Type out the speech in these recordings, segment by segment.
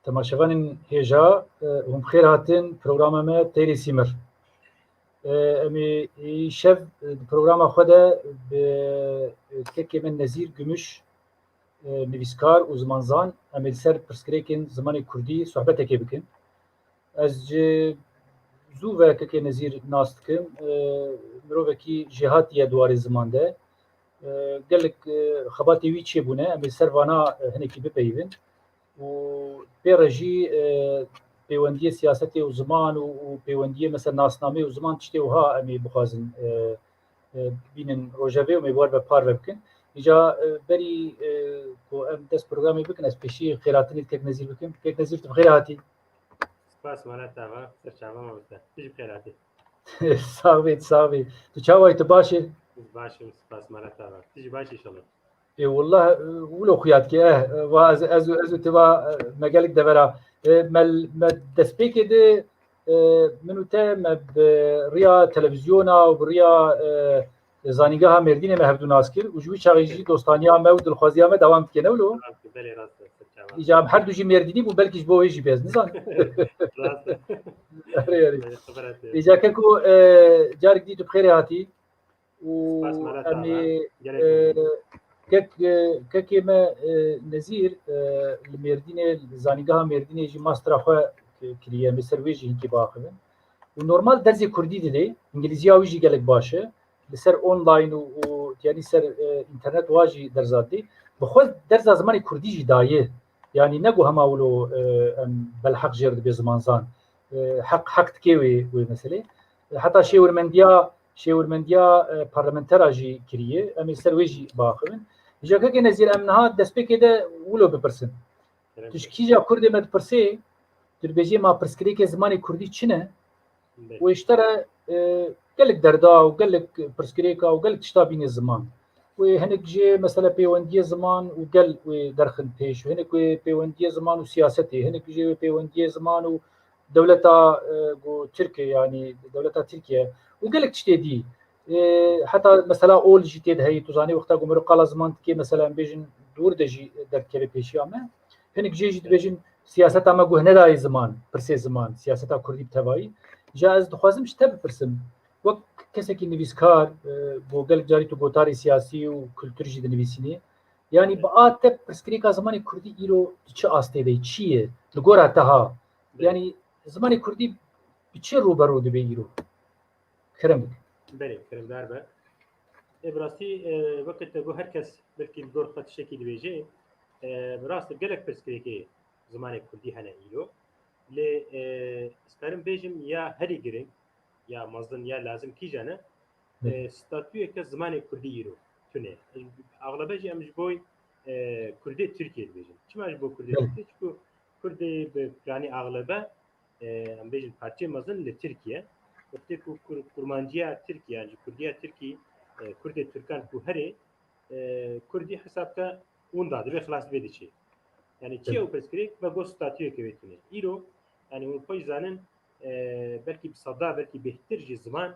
تماشاوانên hêja hûn bi xêr hatin programa me Têrê Sîmir. Em ê îşev di programa xwe de bi kekê min Nezîr Gümüş nivîskar û zimanzan em ê li ser pirsgirêkên zimanê Kurdî sohbetekê bikin. Ez ji zû ve kekê Nezîr nas dikim. Mirovekî jêhatiye dwarê ziman de. Gelek xebatê wî çêbûne em ê li ser vana hinekî bipeyivin. û pêre jî pêwendiyê siyasetê û ziman û pêwendiyê mesela nasnamê û ziman tiştê wiha em ê bixwazin bînin rojevê û em ê wer ve par ve bikin. Îca berî ku em dest programê bikin ez pêşî xêratinê kek Nezîr bikim. Kek Nezîr tu bi xêr hatî. Spas malata serçava mavte. Tij bi xêr hatî. Sağ wê. Tu çawa tu baş e? Başım spas malata. Tij baş inşallah. والله ولو خياتك واز از تبا مجالك دبرا ما دسبيك دي منو تا ما بريا تلفزيونا وبريا زانيغا مردينه ما هبدو ناسكر وجوي شاغيجي دوستانيا ما ود الخوازيا ما دوام كنه ولو بله راست serçava. اجاب حد جي مرديني بو بلكي بو يجي بيز نزان راست. اجا ككو جارك دي بخير هاتي و Spas malata. kekê me Nezîr li Mêrdînê li zanîgeha Mêrdînê jî mastera xwe kiriye em ê ser wê jî hinkî biaxivin û normal derzê Kurdî didê îngilîziya wî jî gelek baş e li ser online û yanî ser internet wa jî derza didê bi xwe derza zimanê Kurdî jî daye yanî negu hema wilo em belheq jêr dibe zimanzan heq dike wê meselê heta şêwirmendiya parlamentera jî kiriye em ê ser wê jî biaxivin. Jekekê Nezîr em niha destpêkê de wilo bipirsin. Tu ji kîja Kurdê me dipirsê tu dibêjî ma pirsgirêkê zimanê Kurdî çi ne? Wê ji te re gelek derda û gelek pirsgirêka û gelek tişta bîne ziman. Wê hinek jê mesela pêwendiyê ziman û gel wê derxin pêş hinek wê pêwendiyê ziman û siyasetê hinek jê wê pêwendiyê ziman û dewleta Tirkiye yanî dewleta Tirkiye û gelek tiştê dî. Heta mesela ol jî tê de heyî tu zanî wexta ku mirov qala ziman dikê mesela em bêjin dûr de jî derdikeve pêşiya me hinek jê jî dibêjin siyaseta me guh nedayê ziman pirsê ziman siyaseta Kurdî bi tevayî ja ez dixwazim ji te bipirsim wek kesekî nivîskar bo gelek carî tu gotarê siyasî û kultur jî dinivîsînî yanî bi a te pirsgirêka zimanê Kurdî îro di çi astê de çi ye li gora te ha yanî zimanê Kurdî bi çi rûbero dibe îro kirim bike Bele kirimdar be. Ebrasî wekit bu herkes belkî li gor xwe tiştekî dibêje bi rastî gelek pirsgirêkê zimanê Kurdî hene îro lê esperim bêjim ya herî giring ya mezin ya lazim kîjan e statûyeke zimanê Kurdî îro tune aglebe jî em ji bo Kurdê Tirkiye dibêjin çima ji bo Kurdê Tirkiye çünkü Kurdê bi planî aglebe em bêjin parçeyê mezin li Tirkiye wekî ku kurmanciya Tirkiye yani Kurdiya Tirkî Kurdê Türkan ku herê Kurdî hesabta wenda dibe xilas dibe diçe yani çi ew pirsgirêk ve got statûyeke wê tune îro yani hûn xwe zanin belkî bi seda belkî bêhtir jî ziman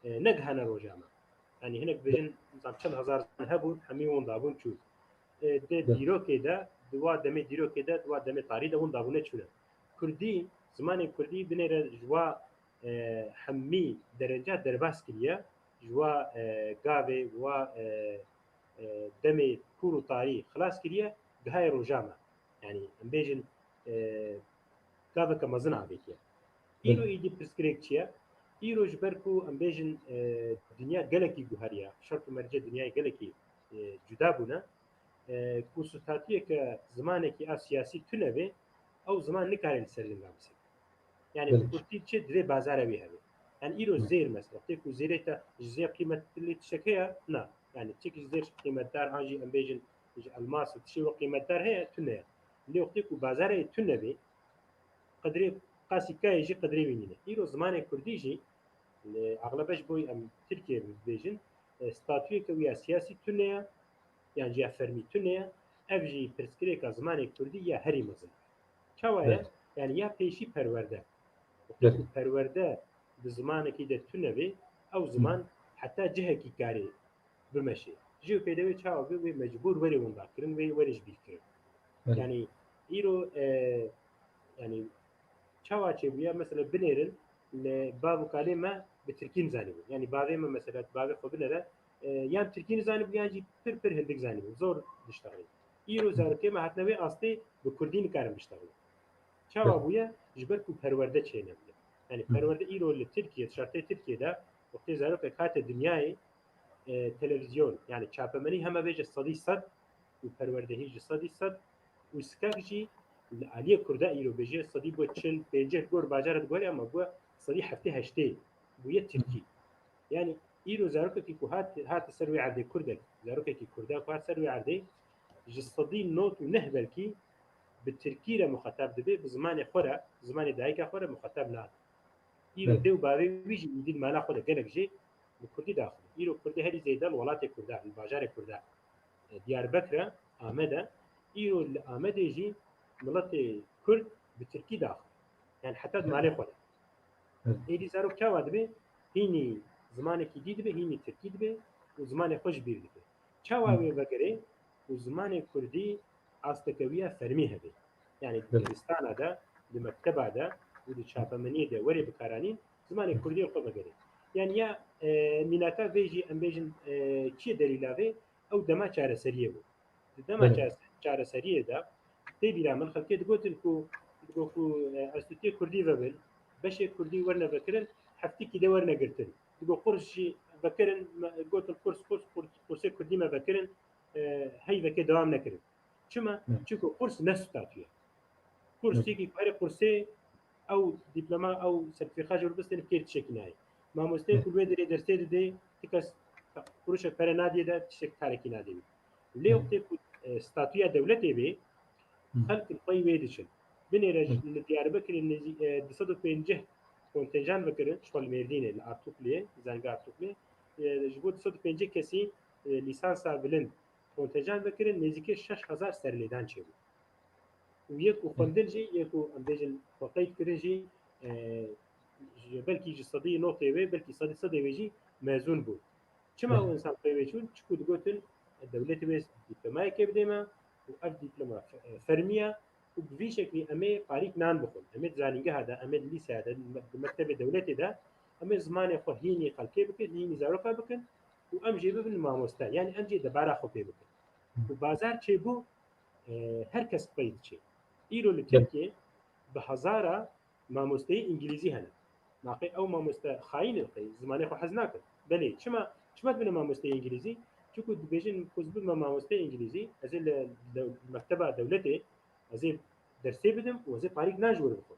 negihane rojama yani hinek bêjin çend hezar hebûn hemî wenda bûn çû de dîrokê de diwa demê dîrokê de diwa demê tarî de wenda bûne çûne Kurdî zimanê Kurdî binêre ji wa hemî dereca derbas kiriye ji wa gavê wa demê kûr û tarî xilas kiriye gihayê rojama yani em bêjin gaveke mezin avêtiye îro êdî pirsgirêk çi ye îro ji ber ku em bêjin dinya gelekî guheriya şerq û mercê dinyayê gelekî cuda bûne ku statûyeke zimanekî a siyasî tune vê ew ziman nikare li ser linga bise yani bi Kurdî çi divê bazara wê hebe yani îro zêr mesela tê ku zêrê te ji zêr qîmetlî tiştek heye na yani çekî ji zêr qîmetdar an jî em bêjin ji elmas û tişê wek qîmetdar heye tune ye lê wextê ku bazarê tune vê qedrê qasî kayê jî qedrê bînîne îro zimanê Kurdî jî aglebe ji bo em Tirkiye bêjin statûyeke wî ya siyasî tune ye yan jî ya fermî tune ye ev jî pirsgirêka zimanê Kurdî ya herî mezin çawa ye yani ya pêşî perwerde perwerde di zimanekî de tune vê ew ziman heta cihekî karê bimeşe ji pêdivê çawa wê mecbûr werê wenda kirin wê werê ji bîr kirin yani îro يعني چاواچێ بووە مثلا بنێرن لە باب و کالێمە بە ترکی نزانیبوو يعني باێمە مەسەلات باێ خۆ بنەرە یان ترکی نزانانی بوویانجی پر هەندێک زانیبوو زۆر دشتەڕی ئیرۆ زارەکەمە هاتنەوەی ئاستی بە کوردی نکارم بشتەڕی چاوا بووە ژبەر و پەروەردە چێنە بێ يعني پەروەردە ئیرۆ لە ترکیە شارتەی ترکیەدا وەختی زارۆکە کاتە دنیای تەلەڤیزیۆن يعني چاپەمەنی هەمە بێژە سەدی سەد و پەروەردە هیچ سەدی سەد و سکاکژی عالیە کووردا ئیرۆ بێژێ سەدی بۆ چل پێنجە گۆر باجارت گۆری ئەمە بووە سەدی هەفتەی هەشتەی بووە ترکی يعني ئیرۆ زارۆکێکی کو هاتە سەروی عەردەی کوردێک زارۆکێکی کووردا کو هات سەروی عەردەی ji سەدی نۆت و نەه بەلکی bi tirkî re muxetab dibe bi zimanê xwe re zimanê dayîka xwe re muxetab nake îro dê û bavê wî jî êdî mala xwe de gelek jê bi kurdî daxile îro kurdî herî zêde li welatê Kurda li bajarê Kurda Diyarbekir e Amed e îro li Amedê jî miletê Kurd bi tirkî daxile yani heta di malê xwe de êdî zarok çawa dibe hînî zimanekî dî dibe hînî tirkî dibe û zimanê xwe ji bîr dibe çawa wê vegerê û zimanê Kurdî astekewiya fermî hebe yani dibistana da di mekteba da û di çapemeniyê de werê bikaranîn zimanê Kurdî xwe vegerê yani ya mînata vê jî em bêjin çi delîlavê ew dema çareseriyê bû di dema çareseriyê de tê bîra min xelkê digotin ku Enstitûyê Kurdî vebin beşê Kurdî werne vekirin heftikî de werne girtin digo qurs jî vekirin gotin kursê Kurdî me vekirin heyvekê dewam nekirin çima çünkü kurs ne statüye kursێکی هەرێ قورسێ ئەو دیپلۆما ئەو سەرتیفیقا جوړ بستن کێ تشێکی نایە مامۆستەیەک لێ دەرێ دەرسێ دەدێ تکەس قورشە پەرە نادێدا تشێک کارێکی نادێوێت لێ وقتێک ستاتویا دەولەتێ بێ خەلک خۆی وێ دەچن بنێرە لە دیاربەکرێ 250 کۆنتێنژان بکردن شۆڵ مێردینێ لە ئارتوکلێ زانگا ئارتوکلێ ji bo 250 kesî lîsansa bilind کۆنتێنژان بکردن نزیکێ 6000 سەرلێدان چێبوو ویەک و خوندن jî yek û em bêjin xweqeyt kirin jî belkî ji sedî notê wê belkî sedê wê jî mezûn bû çima ew insan pê wê çûn çikû digotin dewletê wê dîplomayekê bidê me û ev dîploma fermiya û bi vî şeklî em ê parîk nan bixwin em ê zanîngeha de em ê lîseya de di mektebê dewletê de em ê zimanê xwe hînî xelkê bikin hînî zaroka bikin û em jê bibin mamoste yani em jê debara xwe pê bikin û bazar çêbû her kes pey diçe îro li Tirkiye bi hezara mamosteyê îngilîzî hene naqê ew mamoste xayîn zimanê xwe hez nakin belê çima dibine mamosteyê îngilîzî çikû dibêjin ku ez bibime mamosteyê îngilîzî ez ê li mekteba dewletê ez ê dersê bidim û ez ê parîk nan ji wir bixwim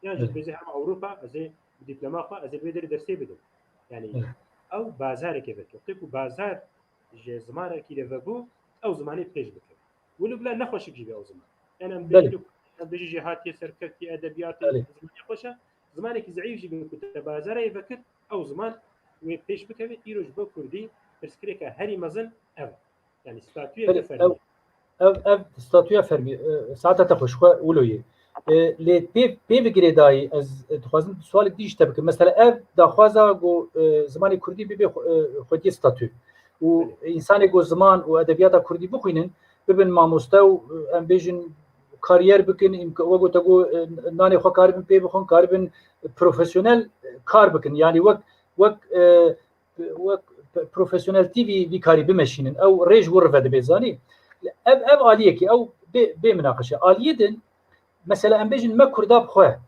yan ji dibêje hema Ewropa ez ê bi dîploma xwe ez ê vê derê dersê bidim yani ew bazarekê veke wextê ku bazar ji zimanekî de vebû ew zimanê pêş bike wilo bila nexweşik jî be ew ziman yani em bêjî jî hatiye serkeftî edebiyatê zimanê xweş e zimanekî zeyîf jî be ku te bazarayê vekir ew ziman wê pêş bikeve îro ji bo Kurdî pirsgirêka herî mezin ev yani statûyeke fermî ev statûya fermî saeta te xweşxwe wiloyê lê pê bigirê dayî ez dixwazim sualek dî ji te bikim mesela ev daxwaza got zimanê Kurdî bibe xwediyê statû û însanê got ziman û edebiyata Kurdî bixwînin bibin mamoste û em bêjin kariyer bikin we got got nanê xwe karibin pê bixwin karibin profesyonel kar bikin yani wek profesyoneltî vî karî bimeşînin ew rêj wir vedibe zanî ev aliyekî ew bê minaqeşe aliyê din mesela em bêjin me Kurda bixwe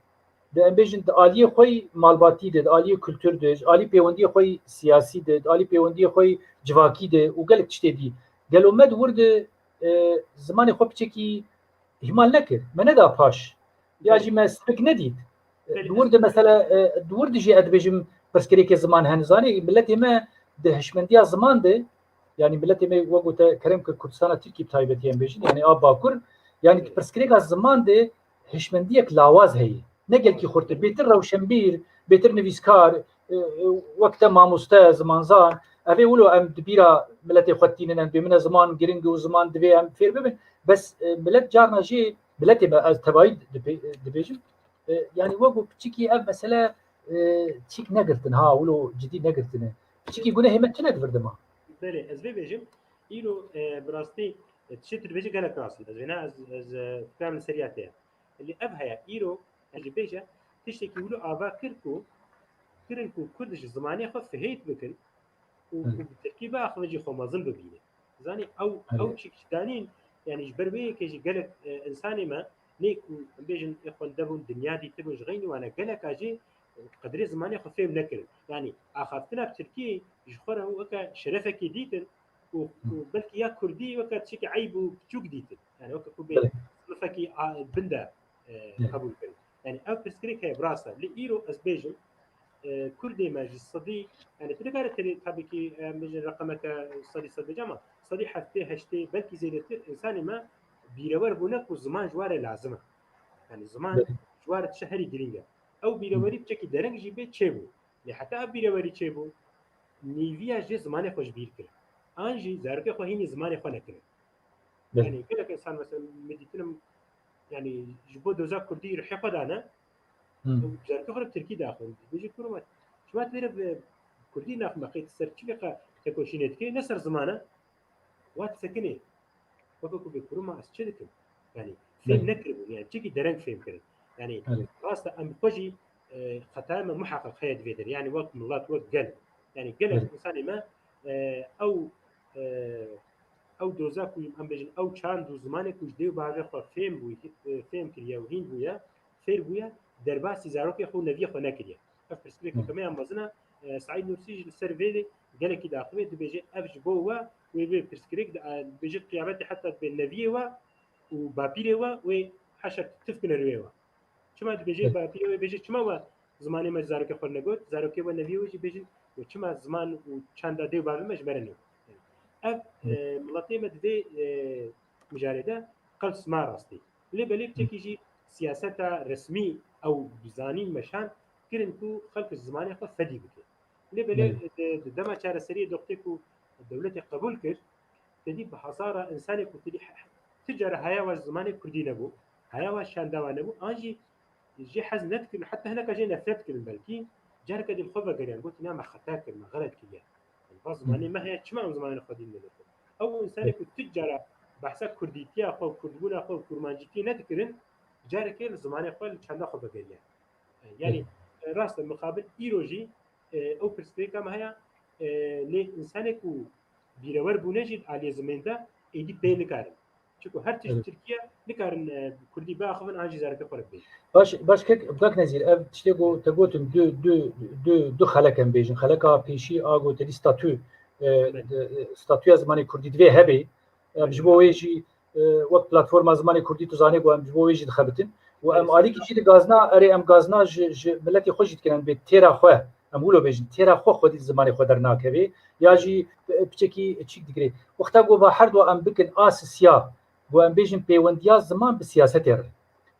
em bêjin di aliyê xwe malbatî de aliyê kültür de alî pêwendiyê xwe siyasî de alî pêwendiyê xwe civakî de û gelek tiştê dî gelo me wir de zimanê xwe piçekî ihmal nekir me neda paş ya jî me spik nedît wir de mesela wir de jî ez dibêjim pirsgirêkê ziman hen zanî milletê me di hişmendiya ziman de yani milletê me we gote kerem kir Kurdistana Tirkî bi taybetî em bêjin yani a Bakur yani pirsgirêka ziman de hişmendiyek lawaz heye ne gelkî xurtir bêtir rewşenbîr bêtir nivîskar wek te mamoste zimanzan evê wilo em dibîra milletê xwe tînin em bêmine ziman giring û ziman divê em fêr bibin bes millet carna jê milletê me ez tevayî dibêjim yani we got piçikî ev mesele çîk negirtin ha wilo cidî negirtine piçikî gune hêmet çi nedivir dima belê ez vê bêjim îro bi rastî tişê tu dibêjî gelek nas ez vêna ez fikram li seriya te ye اللي ابها ايرو اللي بيجا تشتكي ولو افا كركو كردش زماني خو فهيت بكن وبالتركيبه اخرج خو مازن ببينه زاني او شيء ثانيين يعني جبربي كيجي قالك انساني ما نيكو بيجن يخون دبون دنيا دي تبوج غيني وانا قالك اجي قدري زماني خو فهم نكر يعني اخذتنا بتركي جخره وكا شرفك ديتن وبلكي يا كردي وكا تشكي عيب وبتشوك ديتن يعني وكا كوبي صفكي بندا قبول كري يعني او بسكريك هي براسه لايرو اسبيجن كردي ما جسدي يعني تذكر تبكي من رقمك صدي جامع صدي حتى هشتي بلكي زي انسان ما بيرور بنك وزمان جوار لازمه يعني زمان جوار شهري جرينجا او بيروري بشكل درنج جيبه تشيبو لحتى بيروري تشيبو نيفيا جي زمان خوش بير كره انجي زارك خو هيني زمان خو نكره يعني كده انسان مثلا مديتنا يعني جبو دوزا كردي رح قدانا زارك خو تركي داخل بيجي كرمات شو ما تدري كردي ناف ما قيت سر تشفيقه تكوشينت كي نسر زمانه وات سكني وكو بكرما اسشدكم يعني فيلم نكرم يعني تيجي درنج فيلم كده يعني راسه ام خوجي ختامه محقق خيال فيدر يعني وقت من الله وقت قال يعني قال انسان ما او او دوزاكو ام بجن او چاند زمانه کوج دیو باغه خو فيلم بو فيلم كريا وهين بويا فير بويا درباسي زاروكي خو نبي خو نكريا افرسلك كمان مزنا سعيد نورسي السيرفي قال لك داخل بيجي افج بوا ويبي برسكريك بيجي قيامتي حتى بين نبيوا وبابيروا وحشر تفكن الريوا شما بيجي بابيروا بيجي شما زمانه ما زاروكي خو نغوت زاروكي ونبيوا يجي بيجي وشما زمان وچاندا دیو باغه مجبرني اف ملاتي مدفي مجارده قلس ما راستي اللي بالك تكيجي سياسة رسمي او بزاني مشان كرنتو خلق الزماني خو فدي بك اللي بالك دما شار سري دقتكو الدولة قبول كر تدي بحصارة انساني كنتي تجار هيا والزماني كردي نبو هيا والشان دوا نبو انجي يجي حزنت كل حتى هناك جينا نفرت كل بلكي جارك دي الخوفه قريان قلت نعم خطاك ما غلط كيا الزماني ما هي تشمع زمان خدين منه او انسان كنت تجاره بحث كرديتيا خو كردبولا خو كرمانجيتي نذكرن جارك الزماني خو چنده خو بقريان يعني راس المقابل ايروجي او برسبيكا ما هي لانسان كو بيرور بونجد على زمان ده ايدي بين كارن شكو هر تركيا نكارن كردي باخذن عاجز زارك خو ربي باش كيك بقاك نزير اف تشتيغو تقوتم دو خلقن بيجن خلقا بيشي اغو تدي ستاتو زماني كردي دوي هبي بجبو ويجي وقت بلاتفورما زماني كردي تزاني قوام بجبو ويجي دخبتن وام عليك جي غازنا اري ام غازنا ملتي خوشيت كان بي تيرا خو ام ولو بيجن تيرا خو خدي زماني خو درناكبي ياجي بچكي تشيك دغري وقتا قو با حد وام بكن اساسيا وام بيجن بيونديا زمان بالسياسه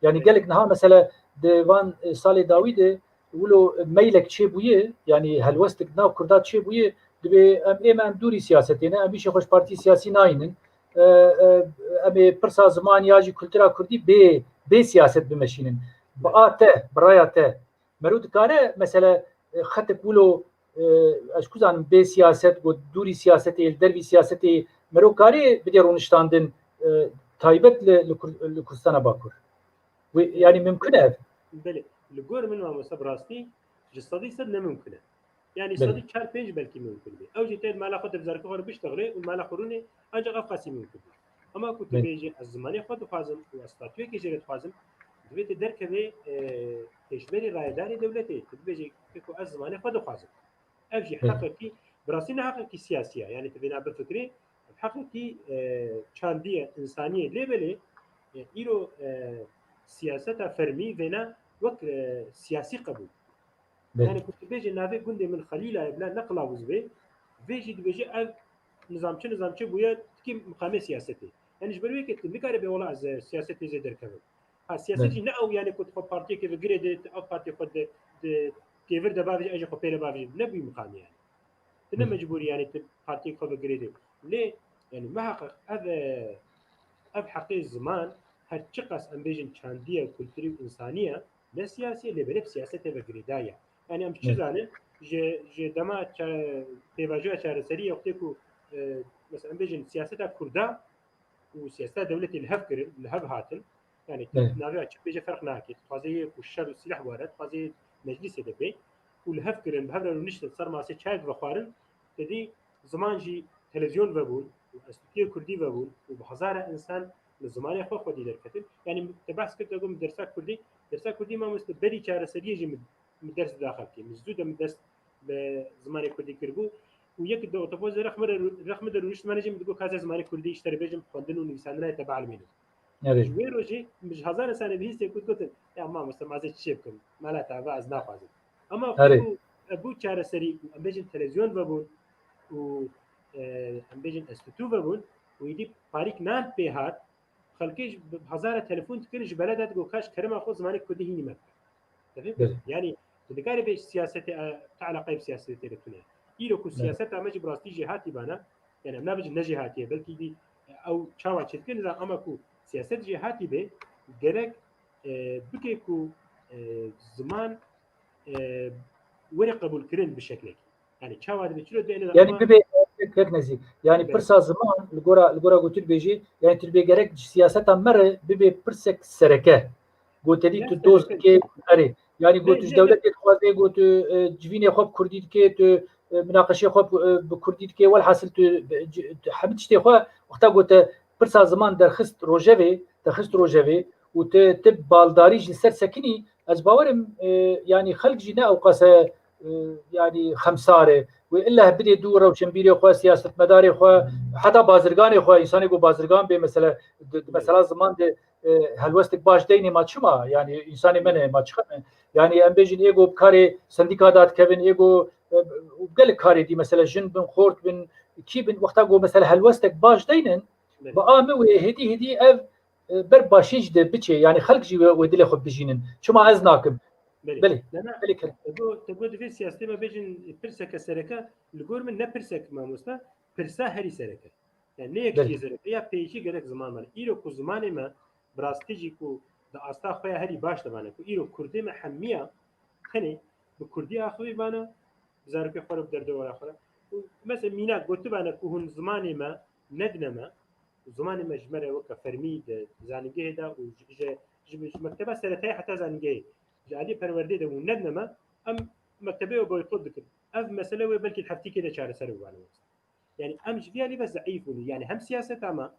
يعني قال لك نها مثلا ديوان صالح داوود ولو ميلك تشيبويه يعني هلوستك ناو كردات تشيبويه دبي ام دوري سياستنا ام بيش خوش بارتي سياسي ناينن ام برسا زمان ياجي كلترا كردي بي سياست بمشينن باته براياته مرود كاره مثلا خطك ولو اشكو زانم بي سياست و دوري سياست الدربي سياست مرو كاري بدي رونشتاندن تايبت لكردستان باكور يعني ممكنه بله الجور من ما مصبراستي جسدي سد ممكنه يعني صديق كار بيج بلكي ممكن بي او جيت ما لا خد بزارك خور بيشتغلي وما لا خوروني اجا قاسي ممكن اما كنت بيجي الزماني خد فازم واستاتوي كي جرت فازم دويت دركبي تشبري رايداري دولتي بيجي كيكو الزماني خد فازم افجي حقيقي براسينا حقيقي سياسيه يعني تبينا بفكري حقيقي چانديه انسانيه ليبلي ايرو سياسة فرمي فينا وك سياسي قبول يعني كنت بيجي نافي قندي من خليلة بلا نقلا وزبي بيجي بيجي نظام شو بويا تكي مقامة سياستي يعني جبروي كنت بكاري بيولا از سياستي زي دركبل سياستي نأو يعني كنت خو بارتي كيف جريد او بارتي خد كيف دبابي اجي خو بيرا بابي نبي مقام يعني تنا مجبور يعني بارتي خو جريد ليه يعني ما حقق هذا حقيقي الزمان هر چقاس ام بيجن چانديه كولتوري انسانيه لا سياسيه لبرب سياسه بغريدايا يعني ام چيزانه ج دما تيواجو چارسري وقتكو مثلا بيجن سياسه كردا وسياسه دوله الهفكر الهب هاتن يعني إيه. ناوي أشوف بيجي فرق ناكي فازي والشر والسلاح وارد فازي مجلس دبي والهفكرن بهبر ونشت صار ما سيتشايد بخارن تدي زمان جي تلفزيون بابون واستوديو كردي بابون وبهزار انسان للزمان يخو خدي دركتن يعني تبحث كنت اقول درسا كردي ما مستبدي شهر سريه جي من درس داخل كي مزوده من درس بزمان كردي كربو ويك دو تفوز رقم دروش ما نجم تقول كذا زمان كردي اشتري بيجم خندن ونساننا تبع المينو نري جويرو جي مش هزار سنه بهيس كنت يا ما مستمع زي شيبكم ما لا تعبا از نافازي اما نري ابو چاره سری ام بيجن تلفزيون ببون و ام بيجن استوديو ببون ويدي باريك نان بهات خلقيش بهزار تليفون تكنج بلدات جو كاش كريم اخو زمانك كدي هي مكه تفهم يعني تذكري بيش سياسه تعلق بسياسه تلتونه يلو كو سياسه ما جي براستي جهاتي بانا يعني ما بيجي نجهاتي بلكي دي او چاوا چتكن اما كو سياسه جهاتي به gerek بكي كو زمان وری قبول کردن بشکلی يعني چاواد بچلو دینه يعني ببي كيك نزي يعني برسا زمان الجورا قلت بيجي يعني تربي جرك سياسة مرة ببي برسك سركة قلت لي تدوز كي أري يعني قلت دولة خوازي قلت جفيني خوب كردي كي مناقشة خوب بكردي كي والحاصل حبيت شتي خو وقتها قلت برسا زمان درخست روجافي وتب بالداري جسر سكني أزباورم يعني خلق جنا أو قاسة يعني خمساره والا بدي دوره وشمبيري خو سياسه مداري خو حتى بازرگان خو انسان جو بازرگان به مثلا زمان ده هلوستك باش ديني ما تشما يعني انسان من ما تشخ يعني ام بيجن ايجو بكاري سنديكادات كيفن ايجو وبقال كاري دي مثلا جن بن خورت بن كي بن وقتا جو مثلا هلوستك باش دينن بقى هدي اف بر باشيج ده بتشي يعني خلق جي ودلي خو بجينن شما ازناكم بله تقول في سياسة ما بيجن برسك السركة الجور من نبرسك ما مستا برسا هري سركة يعني ليك شيء سركة يا بيجي جرك زمان ما إيرو كو زمان ما براستيجي كو دا أستا خويا هري باش تبانا كو إيرو كردي ما حمية خني بكردي أخوي بانا زارك خرب بدردو ولا خرب مثلا مينا قلت بانا كو هن زمان ما ندنا ما زمان ما جمرة وكا فرمي زانجيه دا وج مكتبة سرتاي حتى زانجيه جالي پرورده ده ندنما ام مكتبه بويكوت دكن اف مساله بلكي الحفتي كده شهر سر وانا يعني ام جديالي بس ضعيف يعني هم سياسه ما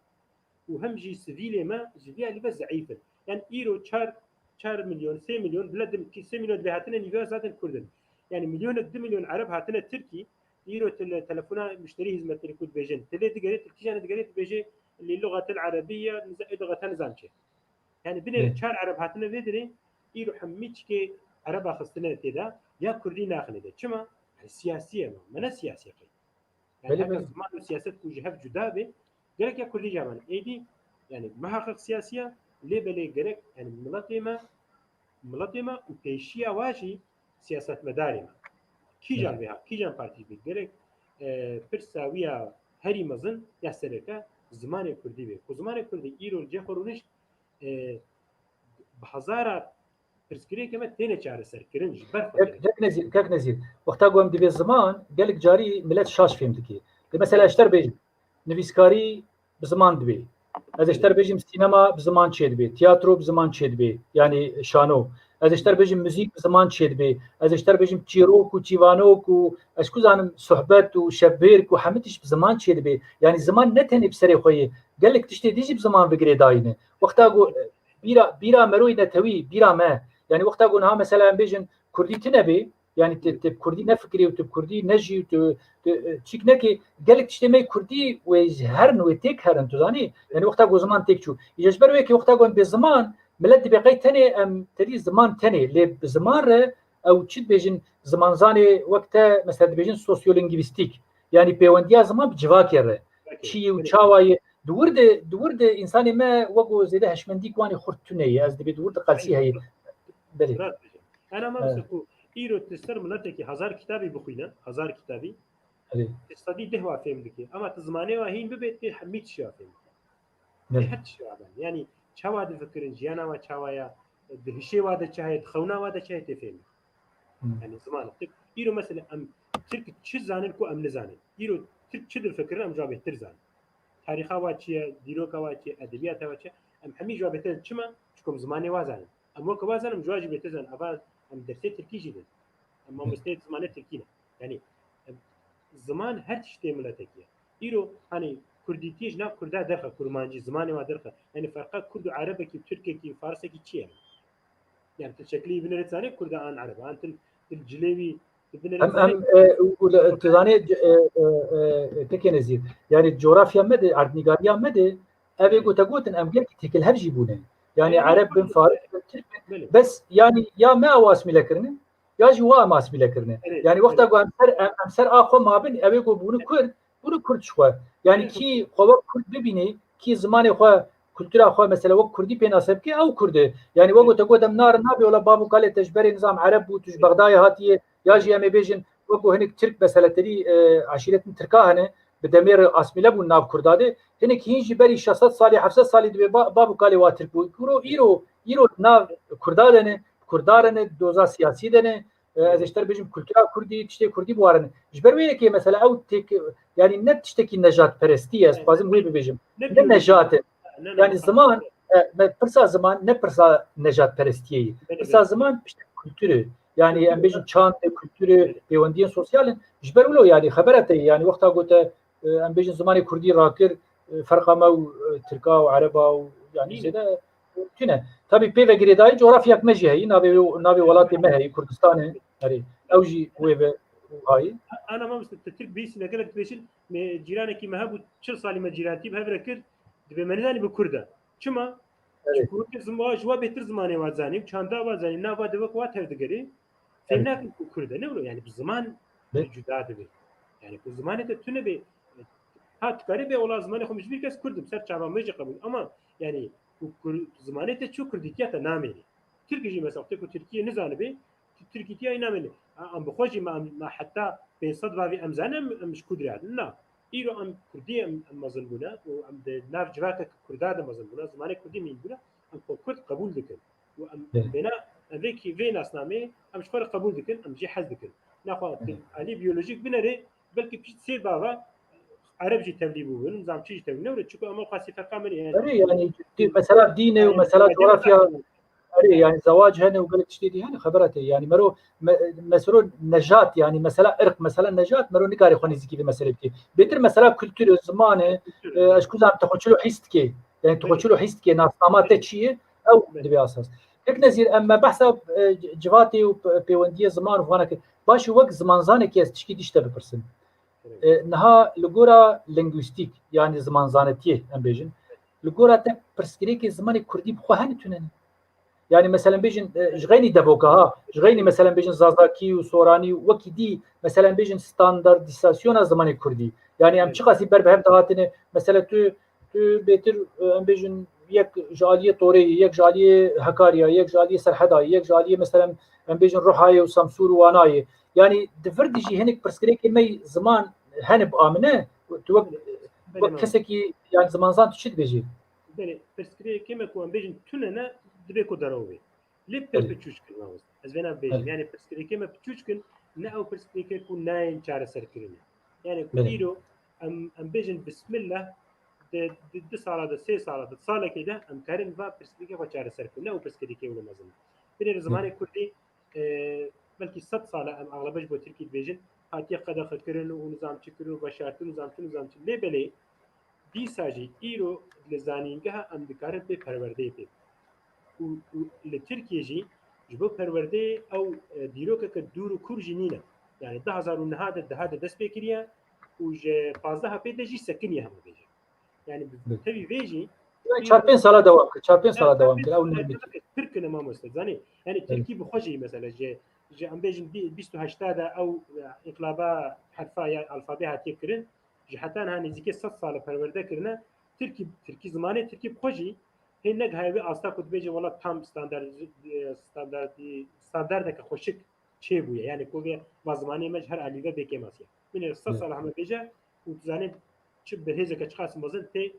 وهم جي سيفيلي ما جديالي بس ضعيف يعني ايرو 4 مليون 3 مليون بلد 3 مليون بهاتنا نيفا ذات الكردن يعني مليون 2 مليون عرب هاتنا تركي ايرو تلفونه مشتري هزمه تليكود بيجن تلي دقريت تيجان دقريت بيجي اللي اللغه العربيه لغه نزانشه يعني بين 4 عرب هاتنا بيدري إيرو حميتش كي عربا خستنا تدا يا كردي ناخنه ده شما السياسية ما سياسية يعني هكذا زمان السياسات كوجهف جدابه قالك يا كردي جامان ايدي يعني ما حقق سياسية ليه بلي قالك يعني ملطمة وبيشيا واجي سياسات مدارمة كي جان بها كي جان بارتي بي قالك برساوية هري مزن يا سركة زمان كردي بي وزمان كردي إيرو الجخورونش بحزارة تذكري كمان تاني شعر سر كرنج كاك نزيل وقتها قوم دبي الزمان قالك جاري ملات شاش فهمتكي مثلا اشتر بيجي نفيسكاري بزمان دبي از اشتر بيجي سينما بزمان تشي دبي تياترو بزمان تشي دبي يعني شانو از اشتر بيجي موزيك بزمان تشي دبي از اشتر بيجي تشيروك وتشيفانوك واشكو زانم صحبات وشبيرك وحمتش بزمان تشي دبي يعني زمان نتهني بسري خويه قالك تشتي ديجي بزمان بقري داينه وقتها قو بيرا مروي نتوي بيرا ما يعني وقتها قلنا مثلا بيجن كردي تنبي يعني تب كردي نفكري وتب كردي نجي تشيك نكي قالك تشتمي كردي ويزهرن ويتكهرن تزاني يعني وقتها قو زمان تكشو يجبر ويكي وقتها قلنا بزمان ملد بقي تاني ام تري زمان تاني اللي بزمان او تشد بيجن زمان زاني وقتها مثلا بيجن سوسيولينغويستيك يعني بيونديا زمان بجواكر شي وشاواي دورد انسان ما وقو زيده هشمنديك واني خرتوني از دبي دورد قلسي هي بله انا ما مسكو ايرو تستر ملتك 1000 كتابي بخوينا 1000 كتابي تستدي ده فهم دكي اما تزمانه وهين ببيت حميت شو فهم حد شو يعني چاوا د فکرن جیانا ما چاوایا د هشي واده چاهي خونا واده چاهي تفهم يعني زمان ايرو مثلا ام ترك تش زانن كو ام نزانن ايرو ترك تش الفكر ام جابه ترزان تاريخا واتشي ديروكا واتشي ادبيات واتشي ام حمي جواب بيتزن چما چكم زماني وازن ام وك وازن ام جواجي بيتزن ابا ام درسي تركي جديد ام مستيت زمانه تركينا يعني زمان هر تشتي ملتكيه ايرو hani Kurdîtiyê nav Kurda derxe Kurmancî zimanê wa derxe yani ferqa Kurd û Erebekî Türkekî Farsekî çi ye yani tu şeklî binêre zanê Kurda an Ereb an til cilêwî هم تزاني تكي نزيد يعني الجغرافيا مدى عردنيغاريا مدى ابي قلت قوتن ام قلت تكل هر جيبونه يعني عرب بن فارس بن ترك بس يعني يا ما واسمي لكرنه يا جوا ما اسمي لكرنه يعني وقت اقول امسر اخو ما بن ابي قول بونو كرد شوي يعني كي خو كرد ببيني كي زمان خو كلتورا خو مثلا وك كردي بيناسب كي او كرد يعني وقت اقول نار نابي ولا بابو قال تجبري نظام عرب وتج بغداد هاتي ياجي ام بيجن وكو هنك ترك مثلا تري عشيره تركا هنا بدمير اسمي لبو ناب كرداده هنك هيجي بري 600 سالي 700 سالي دبي بابو قالي واتر بو ايرو ناب كردادنه كردارنه دوزا سياسي دنه از اشتر بيجم كلتورا كردي تشتي كردي بوارنه جبر وينك مثلا او تك يعني نت تشتكي نجات برستي اس بازم وي بيجم نجات يعني زمان برسا زمان نبرسا نجات برستي برسا زمان كلتوره يعني ام بيجن شان كلتوره بيوندين سوسيال جبر ولو يعني خبرته يعني وقتها قلت ام بيجن زمان كردي راكر فرق ما تركا وعربا يعني زيدا كنا طبي بيفا جريداي جغرافيا ماشي هي نابي ولاتي ما هي كردستان هري اوجي ويفا هاي انا ما مستترك بيس نقلت بيشل جيرانك ما هبو 4 سالي ما جيرانتي بهبره كرد دبي منزاني بكرده چما كرد زما جوا بهتر زمانه وازاني چاندا وازاني نابا دبك واتر دغري فهمناك كرده نورو يعني بالزمان جدا دبي يعني بالزمان تتونه بي هات قريبه ولا زمانه خو مش بيكس كردم سر چابا مجي قبول اما يعني زمانه تشو كرديتيا نامي تركي مثلا تركيا نزانه بي تركيا نامي ام بخوجي ما حتى بصد في امزانه مش كردي لا ايرو ام كردي ام مزنبونا وام ناف جراك كرداد مزنبونا زمانه كردي مين بونا ام كرد قبول دكن وام بنا ذيك فيناس نامي ام شفر قبول دكن ام جي حز دكن ناخذ علي بيولوجيك بنري بلكي بيش تصير بابا عرب جي تبلي بون نظام تشي تبلي نورد شكو اما قاسي فرقه من يعني مسألة ديني ومسألة جغرافيا يعني زواج هنا وقلت تشتيدي هنا خبرتي يعني مرو مسرو نجات يعني مثلا ارق مثلا نجات مرو نقاري خوني زكي في مسألة بتي بيتر مثلا كلتور زمانه اشكو زعما تخوتشلو حيستكي يعني تخوتشلو حيستكي ناسامات تشيه او دبي اساس هيك نزير اما بحسب جواتي وبيونديه زمان وفانا باش وقت زمان زانه كيس تشكي ديشتا ببرسن نها لغورا لينغويستيك يعني زمان زانتيه ام بيجن لغورا تك برسكريكي زمان كردي بخو هنتونن يعني مثلا بيجن جغيني دافوكا جغيني مثلا بيجن زازاكي وسوراني وكيدي مثلا بيجن ستاندرديزاسيون زمان الكردي يعني ام تشقاسي بربهم دهاتنه مثلا تو بيتر ام بيجن يك جاليه طوري يك جاليه هكاريا يك جاليه سرحدا يك جاليه مثلا ام بيجن روحاي وسمسور واناي يعني دفردجي هنك برسكريكي مي زمان هنب امنه تو كسكي يعني زمان زان تشد بيجي بله برسكريكي ما كون بيجن توننا دبيكو دروي لي بيربتشوشكن ماوس از بنا بيجن يعني برسكريكي ما بتشوشكن نا او برسكريكي كون ناين چاره سركرين يعني كوديرو ام بيجن بسم الله د ساله د 3 ساله د ساله كده ام كارن با برسكريكي و چاره سركرين او برسكريكي ولا مازن بين زمان كردي بلكي 100 ساله ام اغلبش بو تركي بيجن هاتي قدا فكرن ونظام تشكرو بشارت نظام لي بلي دي ساجي ايرو لزانينگها ام دكارن به پرورده به و لترکیه جی جبو پرورده او دیروکه که دور و کور جنینه يعني 10000 نهاد دست بکریه و ج 15 پیدا جی سکنیه هم بیجه يعني تبي بيجي 4 ساله دوام 4 ساله دوام او تركنا ما مستزاني يعني تركي بخوجي مثلا جي ام بيجن 28 او انقلابا حرفا يا الفابيها تكرن جي حتى انا نزيك 6 ساله پرورده كرنا تركي زمانه تركي بخوجي هنگ هاوی استا کد بیجه ولا تام ستاندردك خوشك چه بويه يعني كوغي وزماني مجهر عليغا بكي ماسيا من الصص على هم بيجه وتزاني چ بهيزه كچخاس مزن تي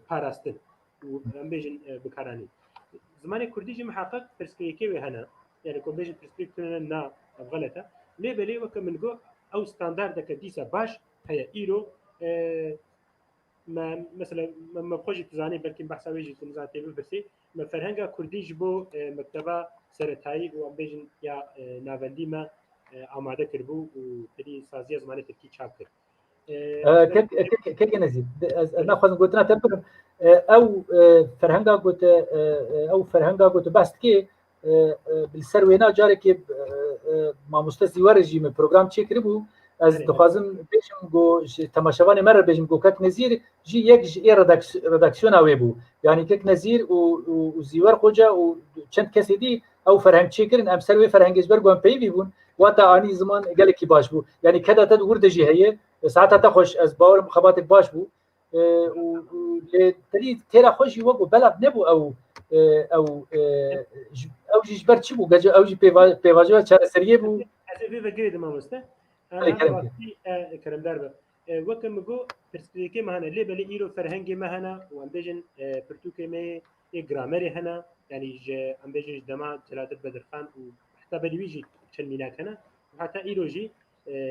پاراستن وام بيجن بكاراني زماني كرديجي محقق برسكيكي وهنا يعني كو بيجن برسكيكي نا غلطه ليه بلي وكمن جو او ستاندردك ديسا باش هي ايرو ما مثلا ما بخوش تزاني بلكن بحث ويجي تنزاتي بس ما فرهنگا كردي جبو مكتبه سرتاي وبيجن يا نافندي ما آماده کربو و تری سازی زمانی ترکی چاپ کرد كيك نزيد ناخذ قلتنا تبر او فرهنگا قلت او فرهنگا قلت بس كي بالسروينا جارك ما مستسي ورجي من بروجرام تشيك ربو از دخوازم بيجم جو تماشاواني مره بيجم جو كك نزير جي يك جي ريداكسيون اوي بو يعني كك نزير و زيور خوجا و چند كسي دي او فرهنگ تشيكرن ام سروي فرهنگز برگون بي بون واتا اني زمان قالك باش بو يعني كذا تد ورده جي هي ساعتها تخش از باور مخاباتك باش بو تري تيرا خوش يوقو بلد نبو او او جبر تشي بو او جي بيواجو چاره سريه بو اسفي فكرت ما مسته انا كرم دار وكم جو برسبيكي مهنا لي بلي ايرو فرهنگ مهنا وان بيجن برتوكي مي جرامري هنا يعني ام بيجن دما ثلاثه بدر خان وحتى بلي بيجي تشميناك هنا وحتى ايروجي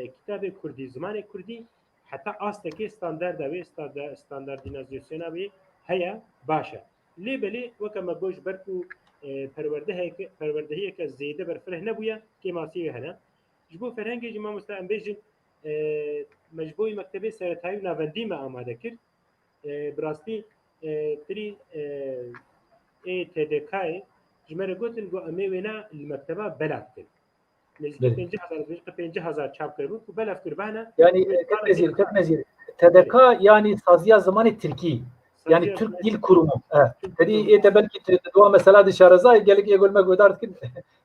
كتاب كردي زمان كردي حتى استكي ستاندرد اوي ستاندرديزاسيون اوي هيا باشا لي بلي وكما جوش بركو پرورده هيك زيده برفره نبويا كما سي هنا جبو فرهنگي جما مستعم بيجن مجبوي مكتبه سرتاي نافندي ما آماده كر براستي تري اي تدكاي جمره قلتن جو امي وينا المكتبه بلاد كر نزدیک 50,000 چاپ کرد و بلف کربانه يعني كك نزير تدكا يعني سازيا زمان تركي يعني ترك ديل كرومو تدي ايه تبلكي تدوا مثلا شارزاي قال لك يقول ما قدرت كده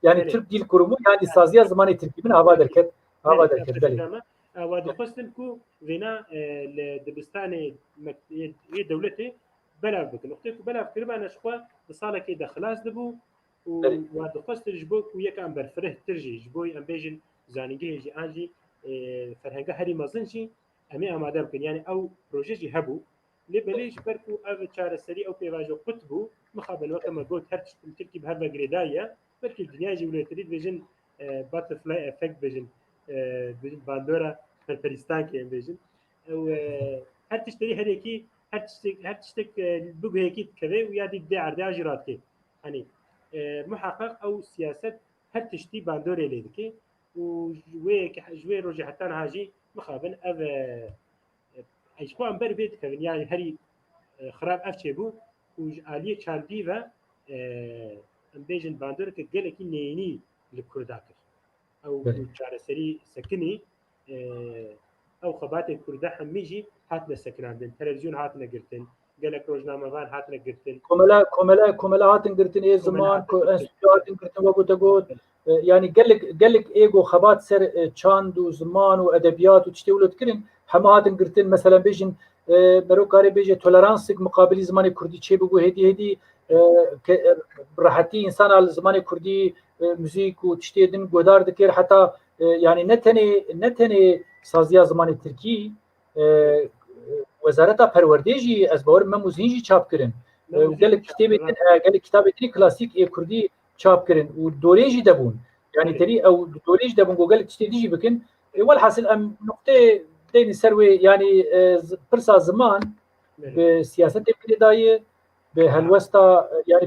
يعني ترك ديل كرومو يعني سازيا زمان تركي من هذا الكد هذا الكد بلي ودخلتن كو فينا لدبستان دولتي بلف بك نقطه بلف كربانه شخوا بصاله كده خلاص دبو ودخلت جبوك وياك ام برفره ترجي جبوي ام بيجن زانيجي جي انجي فرهنگا هري مزنجي امي اماده بكن يعني او بروجي هبو لي بليش بركو اف تشار سري او بيواجو قطبو مخابن وكما قلت هرتش تركي بهذا جريدايا بركي الدنيا جي ولا تريد فيجن باترفلاي افكت فيجن فيجن باندورا فربريستان كي فيجن او هرتش تري هريكي هرتش تك بوغ هيكي كذا ويادي دي عرض اجرات كي يعني محقق او سياسه هرتشتي باندوري ليدكي وجوي جوي روجي حتى هاجي مخابن اف ايش ام بر بيت كان يعني هري خراب افشبو وج اليه تشاندي و ام بيجن باندور كجلكي نيني لكرداكر او جارسري سكني او خبات الكردا حميجي هاتنا سكناندن تلفزيون هاتنا قرتن قالك روجنامه فان هاتنا قرتن كملا هاتن قرتن ايه زمان هاتن قرتن وقت قوت يعني قال لك ايجو خبات سر تشاند وزمان وادبيات وتشتي كرين حما هاتن قرتن مثلا بيجن مروكاري بيجي تولرانسك مقابل زمان كردي تشي بقو هدي براحتي انسان على زمان كردي موزيك وتشتي دن قدار دكير حتى يعني نتني سازيا زمان تركي وزارتا پروردهجی از باور من موزینجی چاپ کردن و قال کتاب تری کلاسیک ای کردی چاپ کردن و دوريجي دبون يعني تري او دوريجي دبون قال تشتيجي بكن والحاصل ام نقطه دين سروي يعني برسا زمان بسياسه البلدايه بهالوسطى يعني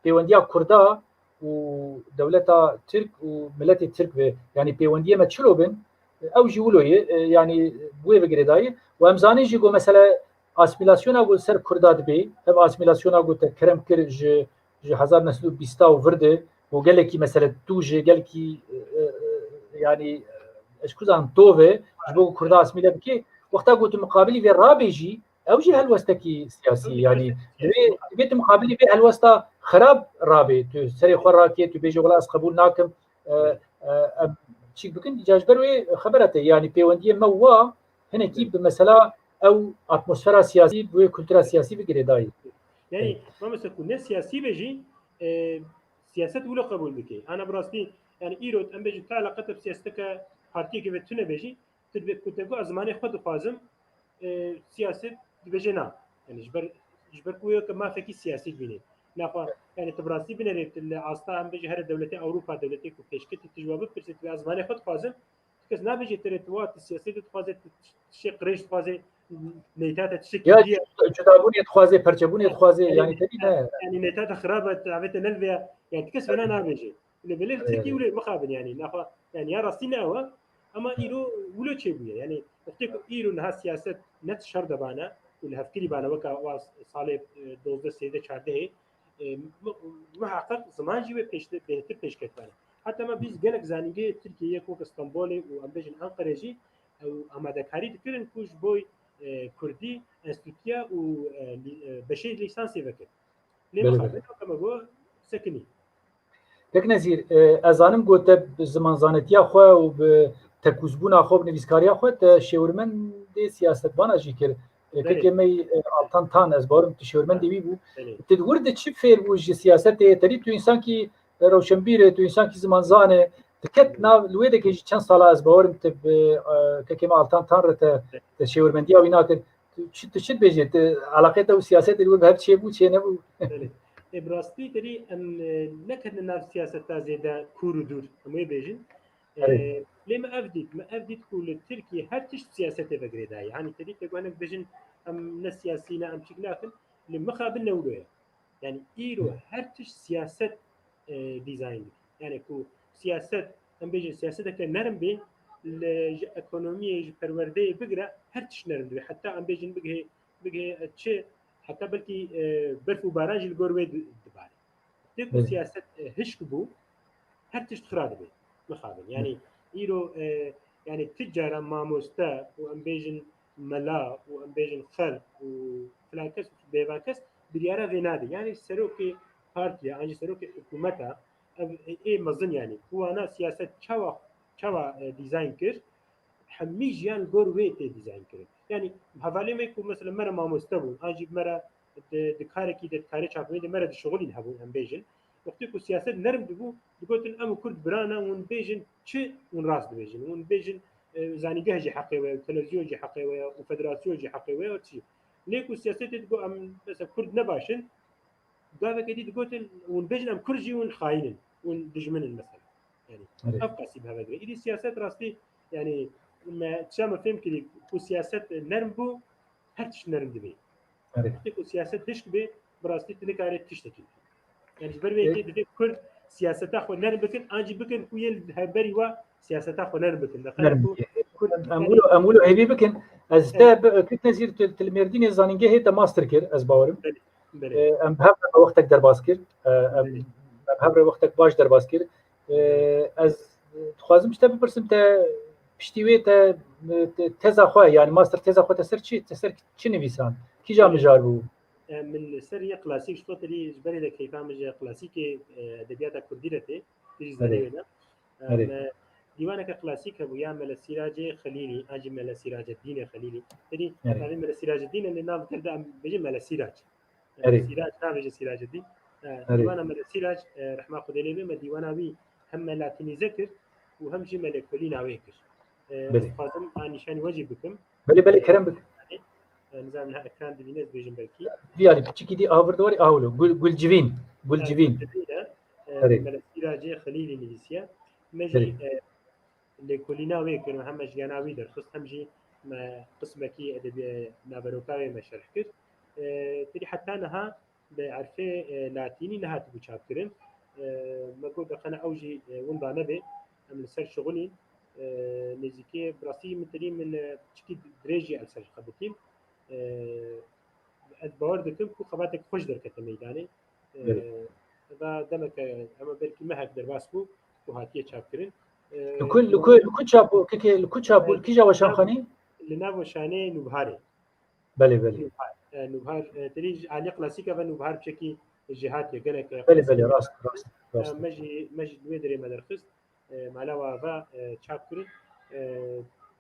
بيونديا كردا ودولتا ترك وملت الترك يعني بيونديا ما تشلوبن او جولوي يعني بوي بغريداي وامزاني جيغو مثلا اسميلاسيون او سر كرداد بي هب اسميلاسيون او كرم كرج هزار نسلو بيستا وفرده وقالكي مثلا توجي قالكي يعني ايش كوزان توفي جبو كردا اسميلا بكي وقتها قلت مقابلي في الرابيجي او جي هالوستكي سياسي يعني بيت مقابلي في هالوستا خراب رابي سري خراكي تبيجي خلاص قبول ناكم شيء بكن جاج بروي خبرته يعني بيونديه موا هنا كيب مثلا او اتموسفيرا سياسي بو كولتورا سياسي بغريداي يعني ما مثلا كنا سياسي بيجي سياسه ولا قبول بكي انا براستي يعني ايرود ام بيجي علاقه بسياستك بارتي كيف تونه بيجي كنت اقول زماني خد فازم سياسه بيجينا يعني جبر كويو كما فيكي سياسي بيني نافا يعني تبراستي بنريت العاصتا ام بيجي هر دولتي اوروبا دولتي كو بيشكت تجواب برست زماني خد فازم كز نابيجي تريتوات السياسيه تفازت شي قريش تفازي نيتاتا تشكي یا دي جدابونیت خوازه پرچبونیت خوازه یعنی تبی نه يعني نيتاتا خرابه تعبت نلفيا يعني تكسب انا نابجي اللي بليل تركي ولا مخابن يعني ناخا يعني يا راستينا هو اما ايرو ولا تشيبويا يعني افتكر ايرو انها سياسه نت شر دبانا ولا هفكري بانا وكا صالح دوزه سيده شارده محقق زمان جيبه بيش كتبانا حتى ما بيز قالك زانيجي تركيا كوك اسطنبول وامبيجن انقره جي او امادكاري تكرن كوش بوي كردي انستوتيا و بشير ليسانسي فكر ليه ما خابن كما جو سكني یک نظیر ازانم گوته زمان زانتیا خو و به تکوزبونا خو نویسکاریا خو ته شورمن دی سیاست بان اجی کر که می التان تان از بارم تشورمن دی بو تدور د چی فیر بو جی سیاست تری تو انسان کی روشنبیر تو انسان کی زمان زانه تکت نا لوی که چند سال از بارم ته که ما التان تان رته تشورمن دی اوینا که چی بجید علاقه تو سیاست دی به چی بو چی نه بو براستي تري ان نكد ناف سياسه تازيدا كورو دور ما يبيجن لما افديت كل تركيا هر تش سياسته بغريدا يعني تري تقول بيجن ام السياسيين ام شكلاتن لما خابلنا ولويا يعني ايرو هر تش سياسه ديزاين يعني كو سياسه ام بيجن سياستك نرم بي الايكونوميه پرورده بغرا هر تش نرم بي حتى ام بيجن بغي تشي حتى بلكي برف وباران جيل جوروي دباري تيكو سياسة هشكبو هر تشت خراد بي مخابن يعني إيرو يعني تجارة ماموستا وأمبيجن ملا وأمبيجن خل وفلاكس بيباكس بريارة فينادي يعني سروكي بارتيا عنجي سروكي حكومتها إيه مظن يعني هو أنا سياسة شوا ديزاين كير حمي جيان جوروي تي ديزاين كير يعني حوالی میکو مثلا مرا ماموستا بو اجیب مرا دکاره کی دکاره چاپوی مرا د شغلی هبو ام بیجن وقتی کو سیاست نرم دبو دگوتن ام کرد برانا ون بیجن چه ون راس بیجن ون بیجن زانیگه جی حقی و تلویزیون جی حقی و فدراسیون جی حقی و چی لیکو سیاست دگو ام مثلا کرد نباشن داوه کدی دگوتن ون بیجن ام کرجی ون خاینن ون دجمنن مثلا يعني ابقى سيبها بقى دي سياسات راستي يعني ما تشام فهم كده وسياسات نرم بو هرتش نرم دبي تكو سياسات دشك بي براستي تلقى تشتكي يعني جبر بي كده كل سياسات اخو نرم بكن انجي بكن كويل هبري وا سياسات اخو نرم بكن دخلوا امولو هيبي بكن از كنت نزير المردين زانينجه هي ماستر كير از باورم ام بهب وقتك درباس كير ام بهب وقتك باش درباس كير از خوازم شتا بپرسم تا پشتیوی تا تزا خواه يعني ماستر تزا خواه تسر چی نویسان کی جا مجار بو من سرية كلاسيك شو تري جبري لك كيف عمل كلاسيك أدبيات كرديرته تيجي زانينا ديوانك كلاسيك أبو يعمل السراج خليلي أجي مال السراج الدين خليلي تري يعني مال السراج الدين اللي نام تبدأ بيجي مال السراج السراج نام بيجي السراج الدين ديوانا مال السراج رحمة خديلي بما ديوانا بي هم لاتني ذكر وهم شيء مال كلنا ويكر فاطم أنا نشان وجه بكم بلي كرم بك نظامها اكران دبينات بيجن بركي يعني بتشكي دي اوردوري اولو جولجيفين ملسيراجي خليلي نيسيا مجي لكلنا ويكن محمد جاناوي در خص همجي ما قسمكي ادبي نابروكاوي ما شرح كر تري حتى انها بعرفه لاتيني نها تبو شابكرن ما قلت انا اوجي ونبا نبي من سر شغلي نزيكي براسي مثلي من تشكي دريجي على سر خبتين باور دكم كو خباتك خوش دركت ميداني هذا دمك اما بلكي ما هك درباسكو وهاتيه شابكرن لكو شابو لكو شابو كي جا وشانخاني لنابو شاني نبهاري بلي نبهار تريج علي كلاسيكا ونبهار بشكي الجهات يقلك بلي راست مجي دويدري مدرخص مالاوا با شابكرن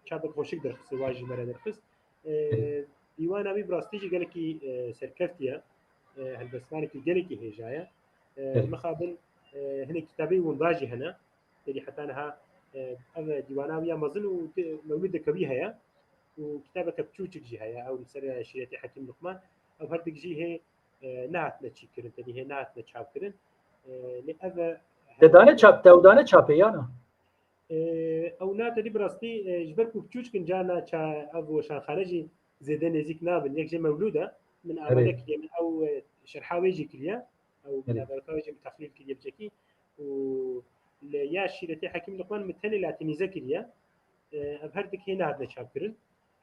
شابك خوشك درخص واجي مرا درخص ديوانا بي براستيجي قالكي سركفتيا هالبسمانكي قالكي هجايا مخابن هنا كتابي ومباجي هنا تري حتى انها ديوانا ويا مظن موجود كبيها يا وكتابك بتشوتك جي هيا او سر شريتي حكيم لقمان او هردك جي هي نهت نتشكرن تري هي نهت نتشابكرن لأذا دانه چاپه يانا او نات دي براستي جبركو بتشوتك جانا او شان خارجي زيدان نزيك نابن يك جي مولوده من اولك من او شرحاوي جي كليا او من بركاوي جي تخليل كليا بجكي و يا شيرتي حكيم لقمان متني لا تني زكريا ابهردك هنا هذا شابكرن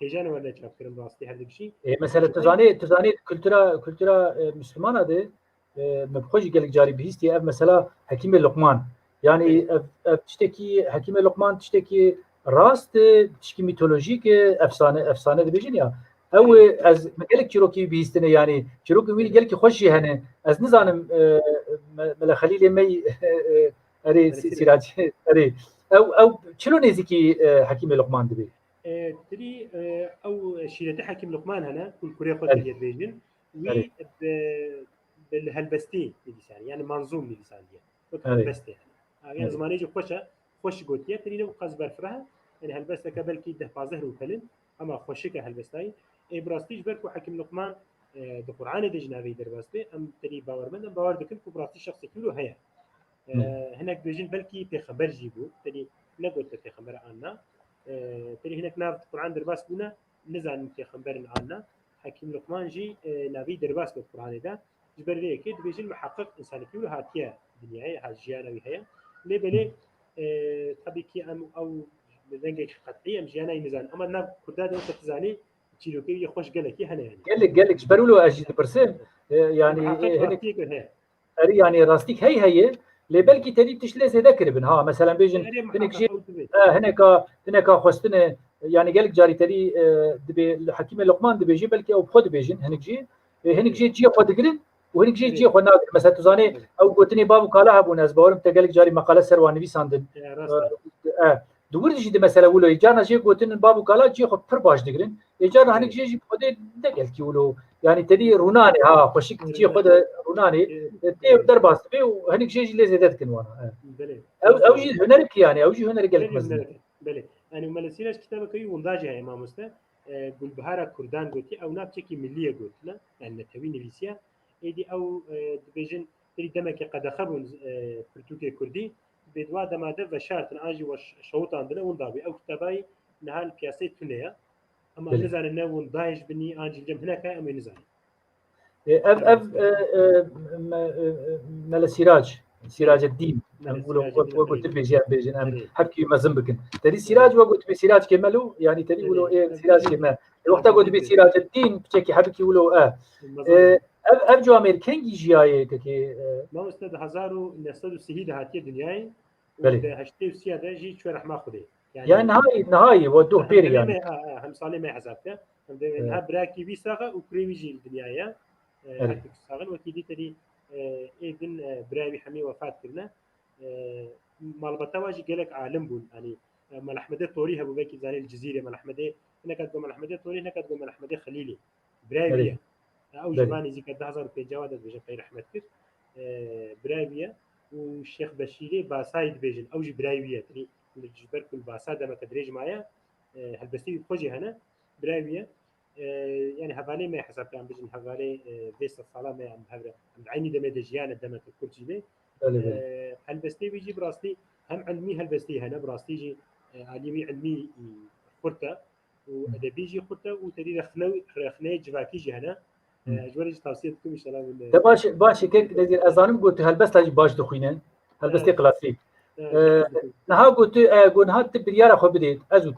هجان ولا شابكرن راستي هذا الشيء مثلا تزاني كلتورا مسلمانه ده مبخوش قالك جاري بهستي مثلا حكيم لقمان يعني تشتكي حكيم لقمان تشتكي راست تشكي ميثولوجيك افسانه دبيجنيا او از مقالك شروكي بهستنه يعني شروكي ويل قالك خوشي هنا از نزانم ملا خليل مي اري سراج اري او شنو نزيكي حكيم لقمان دبي تري او شيرتي حكيم لقمان هنا كل كوريا خد هي بيجن وي بالهلبستي لسان يعني منظوم لسان هلبستي يعني زماني جو خوش قوتيه تري لو قز برفرها يعني هلبسته قبل كي ده بازهر وكلن اما خوشك هلبستاي اي براستيج بركو حكيم لقمان د قران دجنا في دربستي ام تري باور من باور دكن براستي شخصي كله هيا هناك بيجن بلكي بخبر جيبو تري نقول بخبر عنا تري هناك ناف القرآن درباس بنا نزعن بخبر عنا حكيم لقمان جي نافي درباس بالقرآن ده جبر ليه كده بيجن محقق إنسان كله هاتيا دنياي هالجيانا وهي ليه بلي تبيكي أم أو بدنجة قطعية أم جيانا ينزعن أما ناف كرداد وقت تزاني تشيلو كي يخش قالك هنا يعني قالك جبروا له أجد برسم يعني هناك يعني راستيك هي لي بلكي تدي تشلي زي ذكر بن ها مثلا بيجن هناك خوستنا يعني قالك جاري تدي دبي حكيم لقمان دبي جي بلكي او بخد بيجن هناك جي خد قرن وهناك جي خد ناقر مثلا تزاني او قلتني بابو كالا ابو ناس باورم تقالك جاري مقاله سرواني بي ساندن دور دي مثلا ولو يجانا جي قلتن بابو كالا جي خد پر باش دقرن يجانا هناك جي خد دقالكي ولو يعني تدي روناني ها خوشك جي خد روناني تي درباس بي وهنيك جي لي زيدات كنوانا او جي هنرك يعني او جي هنرك قالك مثلا بله يعني مالسيلاش كتابه كي ونداجه هي ما مسته قول بهارا كردان قلتي او نابتشكي مليه قلتنا يعني نتوي نفسيا ايدي او دبيجن تري دمك قد خبون برتوكي كردي بدوا دماده وشارت اجي وشوط عندنا وندابي او كتاباي نهال بياسي تنيا اما نزال النون دايش بني اجي جنب هناك ام نزال مال سراج الدين وقلت بيجن ام حكي ما زنبكن تري سراج وقلت بسراج كملو يعني تري ولو ايه سراج كما وقت قلت بسراج الدين بتشكي حبكي ولو اب جو امريكان جياي كي ما استاذ هزارو نستدو سهيده هاتيه دنياي وده هشتي سياده جي شو رح ماخذه يعني نهاية ودوه بيري يعني هم صالي ما حسابته انها براكي بيساغه وكريميجي الدنيا حكي ساغن وكيدي تدي اذن براوي حمي وفات كنا مالبتا واجي قالك عالم بون يعني مال احمد طوري ابو بكر زاني الجزيره مال احمد هناك تقول مال احمد طوري هناك تقول مال احمد خليلي براويه او جباني زي كده هزار في جواد بيجي خير احمد كر براويه والشيخ بشيري باسايد بيجن او براويه تري الجبر كل باساده ما تدريج معايا هالبستي خوجي هنا براويه يعني هفالي ما حسب كان بيجن هفالي بيست الصلاه ما عم عيني دم دجيان دم الكرسي به هالبستي بيجي براستي هم علمي هالبستي هنا براستي يجي علمي علمي خرطه وادبيجي خرطه وتدي رخنه جواكيجي هنا جوارج توصيتكم ان شاء الله باش كيك ندير ازانم قلت هالبست باش دخينه هالبستي كلاسيك نها قلت تبريار خو بديت ازو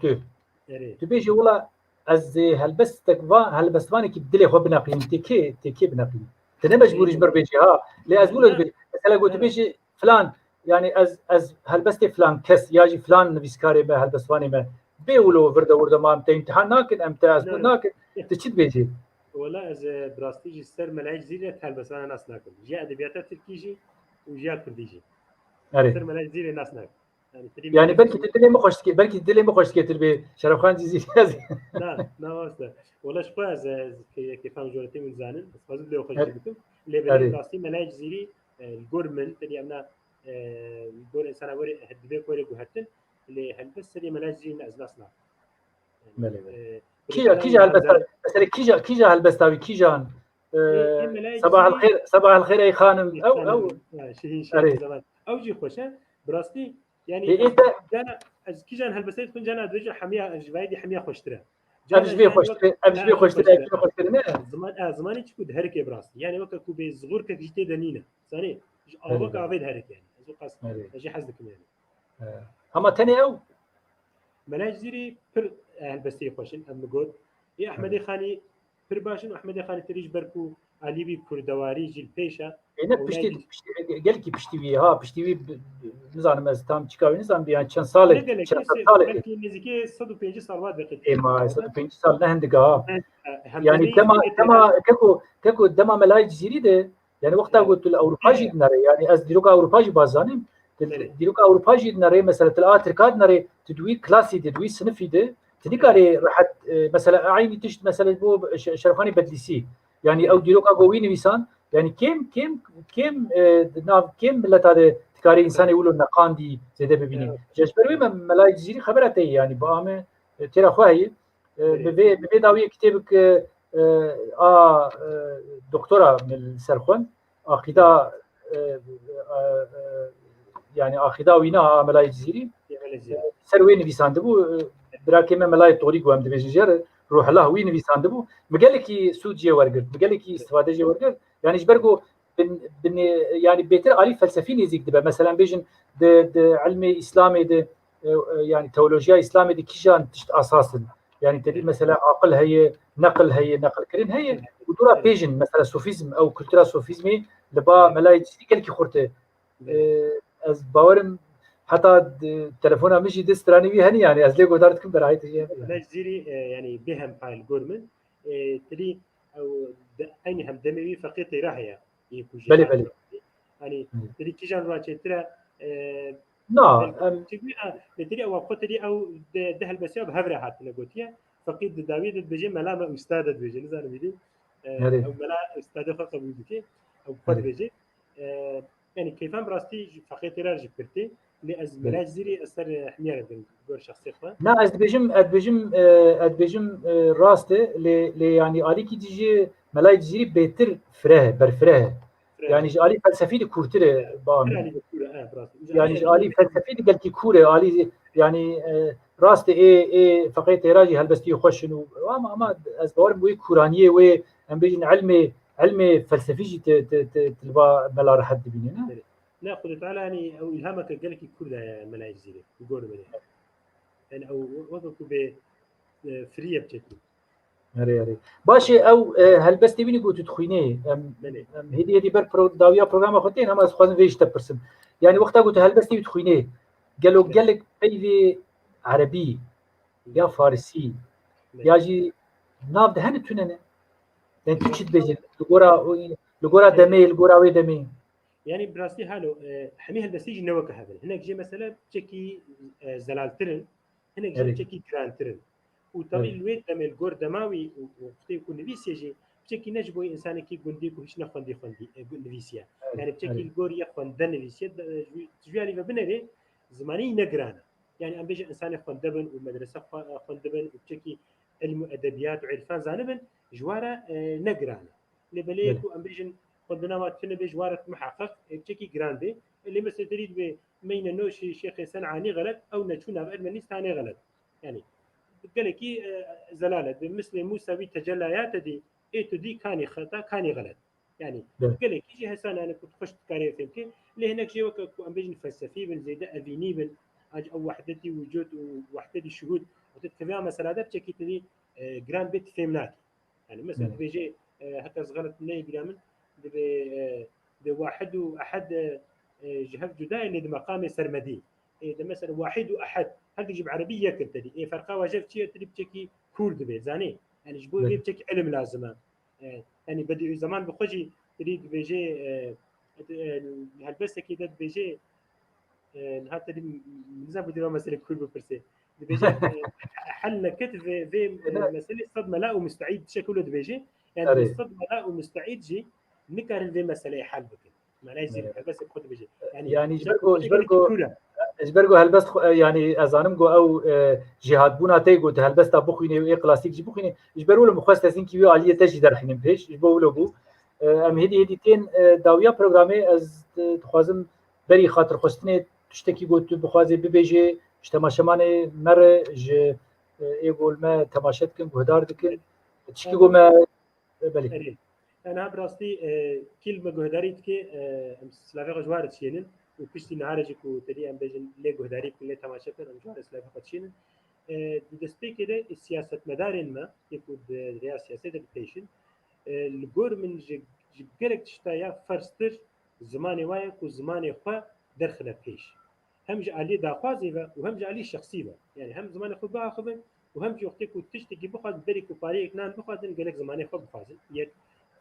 تبيجي والله از هالبستك هالبستواني كي بدلي خو بناقين تكي بناقين تنا مجبور يجبر بيجي ها لي ازبول مثلا قلت بيجي فلان يعني از هالبستي فلان كس ياجي فلان نبيسكاري به هالبستواني ما بيولو ورده ما امتحان ناكن امتاز ناكن تشد بيجي والله از براستيجي سر ملاج زينه هالبستواني ناس ناكل جاء ادبيات تركيجي وجاء كرديجي سر ملاج زينه ناس ناكل يعني بلكي تدلي ما خوش كتر به شرف خان جزيري لا واسطه ولا شفاز كيف فهم جورتي من زانن بس فاز له خوش بكم اللي بلا براستي ملاج زيري الجورمنت اللي عملنا الجور انسان اوري هدبه كوري جهتن اللي هلبس اللي ملاج زيري از ناسنا كيجا هلبس مثلا كيجا هلبستاوي كيجان صباح الخير اي خانم او شهين زمان او جي خوشه براستي يعني انا از كيجان هلبسيت كون جانا درجه حميه جوايدي حميه خوشتره امش بي خوش نه زمانی چی بود هرکی براستی یعنی وقت کو به زغور که جیته دنینه ثاني آوا قاعد هرکی يعني زو قص اجي حزك يعني اما تاني او ملاج زيري بر البستي خوشن ام نقول يا احمدي خاني بر باشن احمدي خاني تريج بركو علي كردواري جيل بيشا نه پشتی گل کی پشتی ها پشتی نزانم از تام چیکار نزانم بیان چند سال چند سال بلکه نزدیک 105 سال بعد بقيت ما 105 سال نه هندگاه يعني تما ككو دما ملاي جزيري ده يعني وقتها قلت الاوروبا جيد نري يعني از ديروك اوروبا جي بازانم ديروك اوروبا جيد نري مثلا الاتر كاد نري تدوي كلاسي تدوي صنفي ده تديكاري راحت مثلا عيني تشت مثلا بو شرفاني بدلسي يعني او ديروك اغويني ويسان يعني كم كم ملت هذا تكاري انسان يقولوا النقان دي زي ده ببيني جشبروي ملاي جزيري خبرته يعني بامه ترى خواهي ببي داوي كتابك دكتورة من سرخون عقيدة يعني عقيدة وينا ملاي جزيري سروين بيساندبو براكيما ملاي طوريق وهم دبيجير روح الله وين بيساندبو مقالك سوجي ورقر مقالك استفادة جي ورقر يعني جبرقو بن يعني بيتر علي فلسفي نزيك دبا مثلا بيجن علمي اسلامي يعني تيولوجيا اسلامي دي كيجان تشت اساسا يعني تدري مثلا عقل هي نقل كرين هي ودورا بيجن مثلا صوفيزم او كولتورا صوفيزمي لبا ملاي كل كي خورته از باورم حتى تليفونها مشي دستراني بي هني يعني از ليغو دارتكم برايت ملاي زيري يعني بهم فايل جورمن تدري او اني هم دمي فقيت راهيا بلي يعني تدري كيجان راتشي ترى نعم تدري او قتلي او ده البسياب هبره هات لقوتيه فقيد داويد بيجي ملا استاذ بيجي نزار بيجي او ملا استاذ فقط بيجي او قد بيجي يعني كيفان براستي فقيت راجع كرتي لاز ملاج زيري اثر حمير بنقول شخصي خا لا ادبجم راسته ل يعني عليك تيجي ملاج زيري بيتر برفره يعني جالي فلسفي كورتره بام يعني جالي فلسفي قال كي كوره علي يعني راست اي فقيت راجي هلبستي خوشنو ما اسبور بو كورانيه و ام بيجن علمي فلسفي تلبا بلا راح تبيننا ناخذ تعالى يعني او الهامك قال لك كوردا يا ملاي زيري يقول مني يعني او وقتو ب فري بتشكي هري باشي او هلبستي بيني قلت تخويني هدي بر داويا برنامج اخوتين هم خوازن فيش تبرسم يعني وقتها قلت هلبستي تخويني قال لك بيفي عربي يا فارسي يا جي ناف دهن توننه انت تشد بيجي لغورا دمي لغورا وي دمي يعني براستي حالو حميه البسيج نوك هذا هناك جي مثلا تشكي زلال ترن هناك جي تشكي جران ترن وطبيعي الويت دم الجور دماوي وقت يكون نفيسيا تشكي نجبو انسان كي غوندي كوش نخوندي نفيسيا يعني تشكي الجور يخوند دن نفيسيا تجوالي فبنري زماني نقرانا يعني ام بيجي انسان خوندبن والمدرسه خوندبن وتشكي علم ادبيات وعرفان زانبن جواره نقرانا لبليك وام بيجن قدنا ما تفنى بجواره محقق تشكي جراندي اللي مثلا تريد بين نوشي شيخ سنعاني غلط او نشونا بأدمني ثاني غلط يعني قال لك زلاله مثل موسى بتجليات دي اي تو دي كاني خطا كاني غلط يعني قال لك يجي هسان انا كنت خشت كارير فهمتي اللي هناك شيء وك ام بيجن فلسفي بن زي ده افيني بن او وحدتي وجود ووحدتي الشهود وتتكلم مثلا ده تشكي تدي جراند بيت فهمناك يعني مثلا بيجي هكا غلط مني جرامن ده واحد واحد جهه جداء اللي مقام سرمدي اذا مثلا واحد واحد هل تجيب عربيه كتدي اي فرقه واجب شيء تريد تشكي كورد بي زاني يعني جبو بي بتشكي علم لازمه يعني بدي زمان بخجي تريد بيجي هالبس كده بيجي هذا نظام بدي مثلا كل بفرسي بيجي حل كتف في مساله صدمه لا ومستعيد شكله بيجي يعني الصدمه لا ومستعيد جي نكر في مساله حل بكده ما لازم بس بخد بيجي يعني جبرجو هلبس يعني ازانم جو او جهاد بونا تيجو هلبس تبخيني اي كلاسيك جبخيني جبروا له مخصصين كيو عليه تجي درخين بيش جبوا بو ام هدي تين داويا برنامج از تخازم بري خاطر خستني تشتكي قلت بخوازي ببيجي اجتماع شمانه مر ج ایگول ما تماشات کن گهدار دکن تشکی گو ما بله اري انا براستي كلمه جهداريت كي سلافي جوار تشينن وكشتي نهارجك وتدي ام بيجن لي جهداري كل تماشا كن جوار سلافي تشينن دستي كده السياسه مدارن ما يكون ريا سياسه دكتيشن الجور من جبرك تشتايا فرستر زماني وايك وزماني خو درخله فيش هم جعلي داخوازي وهم جعلي شخصي يعني هم زماني خو باخذ وهم وقتك وتشتكي بخاز بريك وباريك نان بخازن قالك زماني خو بخازن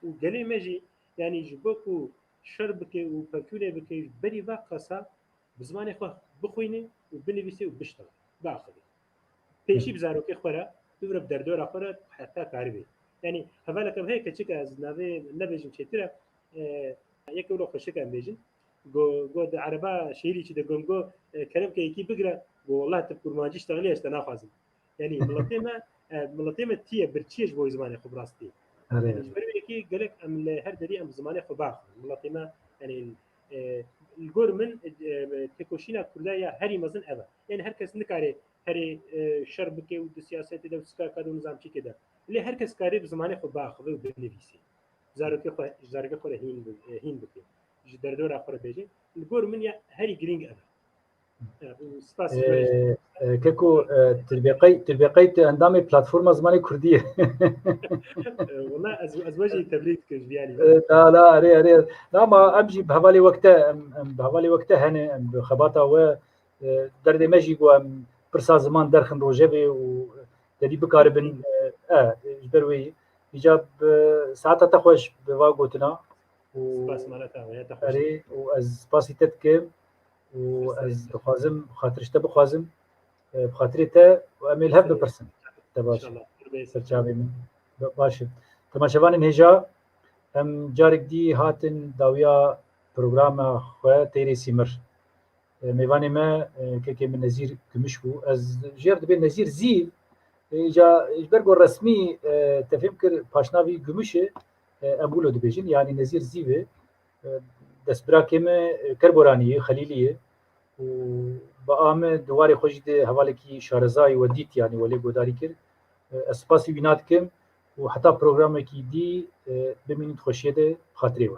وقالي ماجي يعني جبوكو شربك وباكولي بك بري باقصا بزماني خو بخويني وبنبيسي وبشتغل باخذ بيشي بزاروكي خورا تضرب دردور خورا حتى كاربي يعني هذاك هيك تشيك از نبيجن شترا يكولو خشك ام بيجن جو عربا شيري كده جو كلام كي بقرا والله تذكر ما جيش تغلي اشتنا خازن يعني ملطيمه تي برتشيج بو زماني خبراستي يعني جبري كي قالك ام هر دري ام زماني خباخ ملطيمه يعني الجور من تكوشينا كلها هري مزن ابا يعني هركس نكاري هري شربكي والسياسات ده وسكا كذا نظام شي كده اللي هركس كاري بزماني خباخ وبنفيسي زارك خو هين بكي جدردور اخر بيجي الجور من هري جرينج ابا سباس كيكو تربيقي اندامي بلاتفورم زماني كرديه والله ازواجي تبريد كجبيالي لا اري لا ما امشي بحوالي وقته هني بخباطه و درد ماجي جو برسا زمان درخن روجبي و ددي بكاربن جبروي ايجاب ساعتها تخوش بواغوتنا سباس مالتها وهي تخوش اري واز باسيتك واز بخازم خاطرش بخازم بخاطرته وامل هب برسن تباش سرچاوي من باشه تماشاوان هجا ام جارك دي هاتن داويا برنامج خو تيري سيمر میوانی ما که من نظیر کمش بو از جرد به نظیر زی جا برگو رسمی تفهم کر پاشناوی گمشه امولو دبیجن یعنی نظیر زیوه دست برا کم کربورانیه خلیلیه و با ام دواری خوش ده حواله کی شارزای و دیت یعنی ولی گوداری کر اسپاسی بینات کم و حتی پروگرام کی دی ببینید خوشیه ده خاطری و